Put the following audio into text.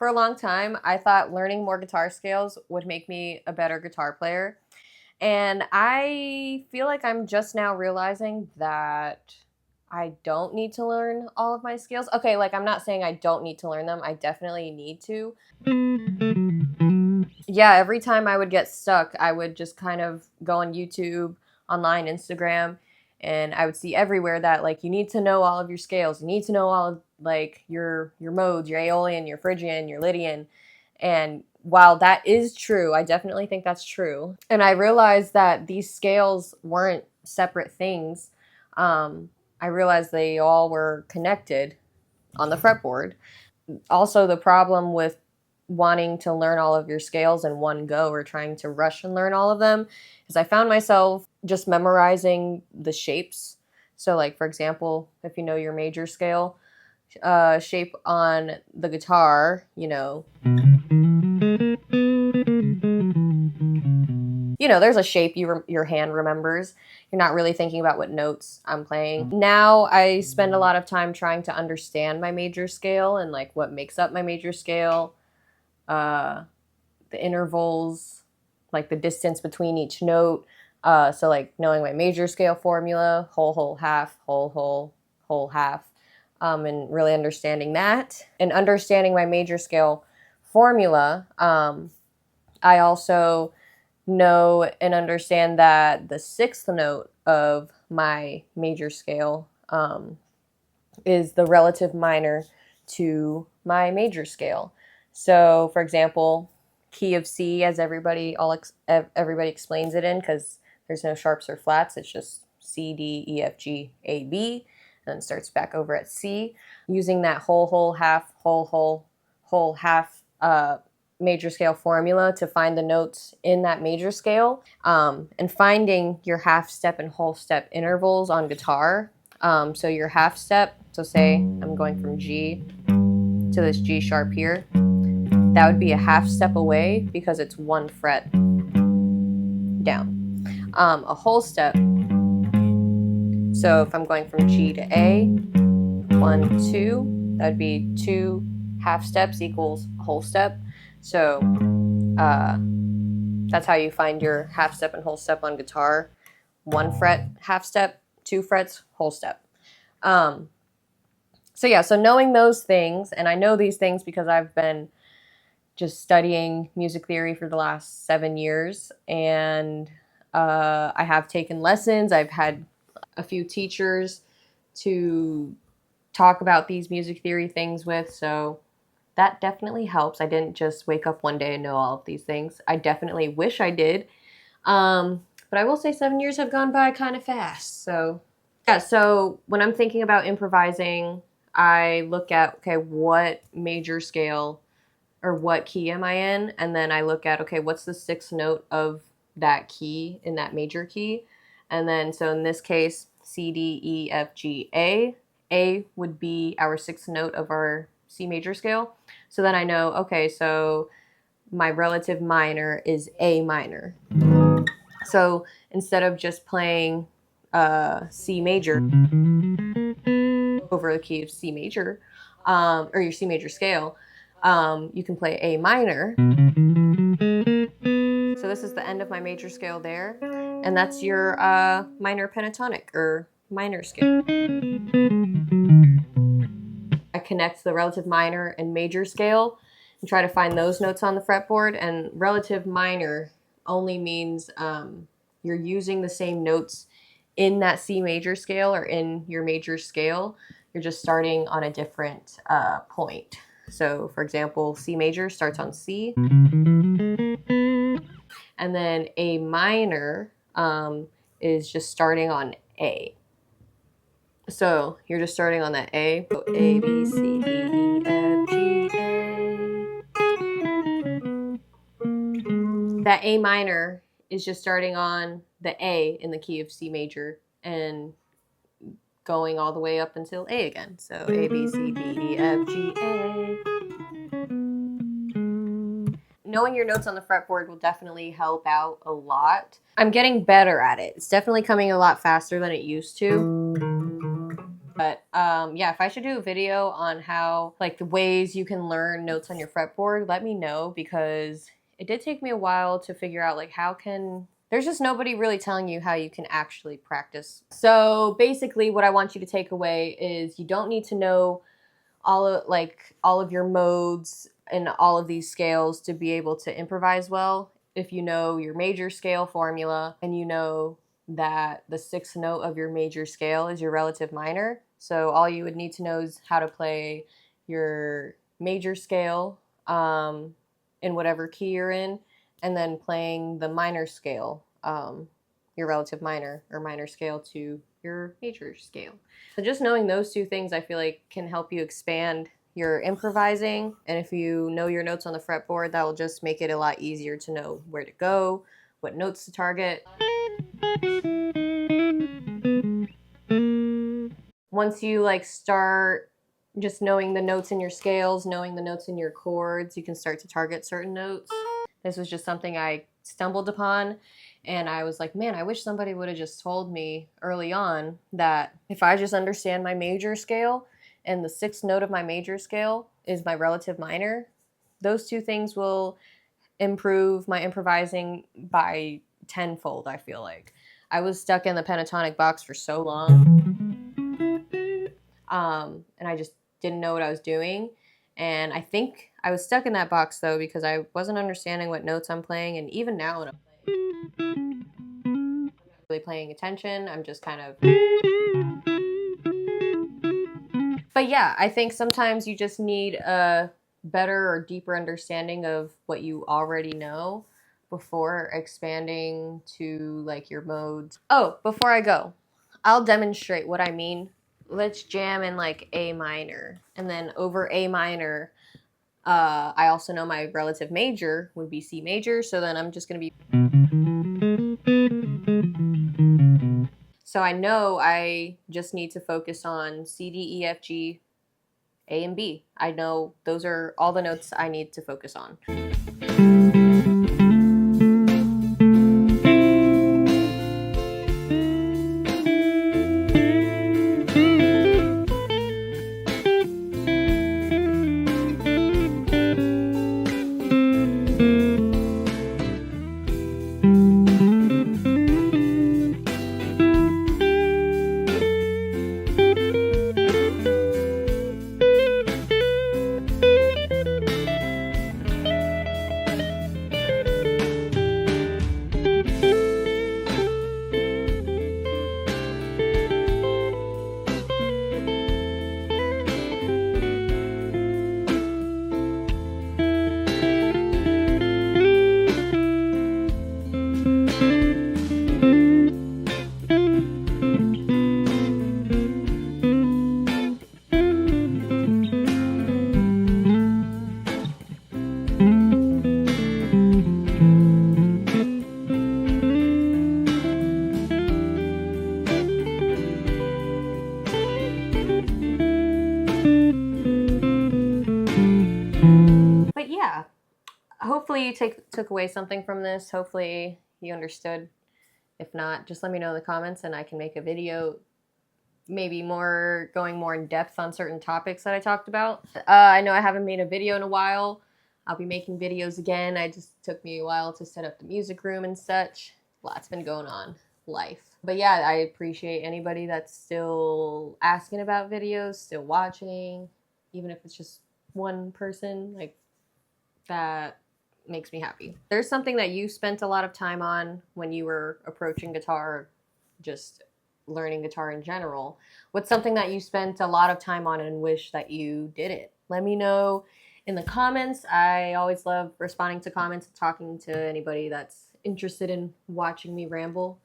For a long time, I thought learning more guitar scales would make me a better guitar player. And I feel like I'm just now realizing that I don't need to learn all of my scales. Okay, like I'm not saying I don't need to learn them. I definitely need to. Yeah, every time I would get stuck, I would just kind of go on YouTube, online, Instagram, and I would see everywhere that like you need to know all of your scales. You need to know all of like your modes, your Aeolian, your Phrygian, your Lydian. And while that is true, I definitely think that's true. And I realized that these scales weren't separate things. I realized they all were connected on the fretboard. Also, the problem with wanting to learn all of your scales in one go or trying to rush and learn all of them is I found myself just memorizing the shapes. So, like, for example, if you know your major scale shape on the guitar, there's a shape your hand remembers. You're not really thinking about what notes I'm playing. Now I spend a lot of time trying to understand my major scale and like what makes up my major scale, the intervals, like the distance between each note. So like knowing my major scale formula, whole, whole, half, whole, whole, whole, half, and really understanding that. And understanding my major scale formula, I also know and understand that the sixth note of my major scale is the relative minor to my major scale. So, for example, key of C, as everybody explains it in, because there's no sharps or flats. It's just C, D, E, F, G, A, B, and then starts back over at C. Using that whole, whole, half, whole, whole, whole, half major scale formula to find the notes in that major scale, and finding your half step and whole step intervals on guitar. So your half step, so say I'm going from G to this G sharp here, that would be a half step away because it's one fret down. A whole step, so if I'm going from G to A, 1, 2, that would be 2 half steps equals a whole step. So that's how you find your half step and whole step on guitar. 1 fret, half step, 2 frets, whole step. So knowing those things, and I know these things because I've been just studying music theory for the last 7 years, and I have taken lessons. I've had a few teachers to talk about these music theory things with, so that definitely helps. I didn't just wake up one day and know all of these things. I definitely wish I did. But I will say 7 years have gone by kind of fast. So when I'm thinking about improvising, I look at, okay, what major scale or what key am I in? And then I look at, okay, what's the sixth note of that key in that major key? And then, so in this case, C, D, E, F, G, A. A would be our sixth note of our C major scale. So then I know, okay, so my relative minor is A minor. So instead of just playing C major over the key of C major, or your C major scale, you can play A minor. So this is the end of my major scale there, and that's your minor pentatonic or minor scale. I connect the relative minor and major scale and try to find those notes on the fretboard. And relative minor only means you're using the same notes in that C major scale or in your major scale. You're just starting on a different point. So, for example, C major starts on C. And then A minor is just starting on A. So you're just starting on that A. So A, B, C, D, E, F, G, A. That A minor is just starting on the A in the key of C major and going all the way up until A again. So A, B, C, D, E, F, G, A. Knowing your notes on the fretboard will definitely help out a lot. I'm getting better at it. It's definitely coming a lot faster than it used to. But Yeah, if I should do a video on how, like, the ways you can learn notes on your fretboard, let me know, because it did take me a while to figure out, like, there's just nobody really telling you how you can actually practice. So basically what I want you to take away is you don't need to know all of your modes and all of these scales to be able to improvise well. If you know your major scale formula and you know that the sixth note of your major scale is your relative minor, so all you would need to know is how to play your major scale in whatever key you're in, and then playing the minor scale, your relative minor or minor scale, to your major scale. So just knowing those two things, I feel like, can help you expand your improvising. And if you know your notes on the fretboard, that will just make it a lot easier to know where to go, what notes to target. Once you like start just knowing the notes in your scales, knowing the notes in your chords, you can start to target certain notes. This was just something I stumbled upon, and I was like, man, I wish somebody would have just told me early on that if I just understand my major scale and the sixth note of my major scale is my relative minor, those two things will improve my improvising by tenfold, I feel like. I was stuck in the pentatonic box for so long, and I just didn't know what I was doing. And I think I was stuck in that box, though, because I wasn't understanding what notes I'm playing. And even now when I'm playing, I'm not really paying attention. I'm just kind of... But yeah, I think sometimes you just need a better or deeper understanding of what you already know before expanding to like your modes. Oh, before I go, I'll demonstrate what I mean. Let's jam in like A minor, and then over A minor, I also know my relative major would be C major, so then I'm just gonna be... So I know I just need to focus on C, D, E, F, G, A, and B. I know those are all the notes I need to focus on. But yeah, hopefully you took away something from this. Hopefully you understood. If not, just let me know in the comments and I can make a video maybe going more in depth on certain topics that I talked about. I know I haven't made a video in a while. I'll be making videos again. It just took me a while to set up the music room and such. Lots been going on. Life. But yeah, I appreciate anybody that's still asking about videos, still watching, even if it's just one person. Like, that makes me happy. There's something that you spent a lot of time on when you were approaching guitar, just learning guitar in general. What's something that you spent a lot of time on and wish that you did it? Let me know in the comments. I always love responding to comments and talking to anybody that's interested in watching me ramble.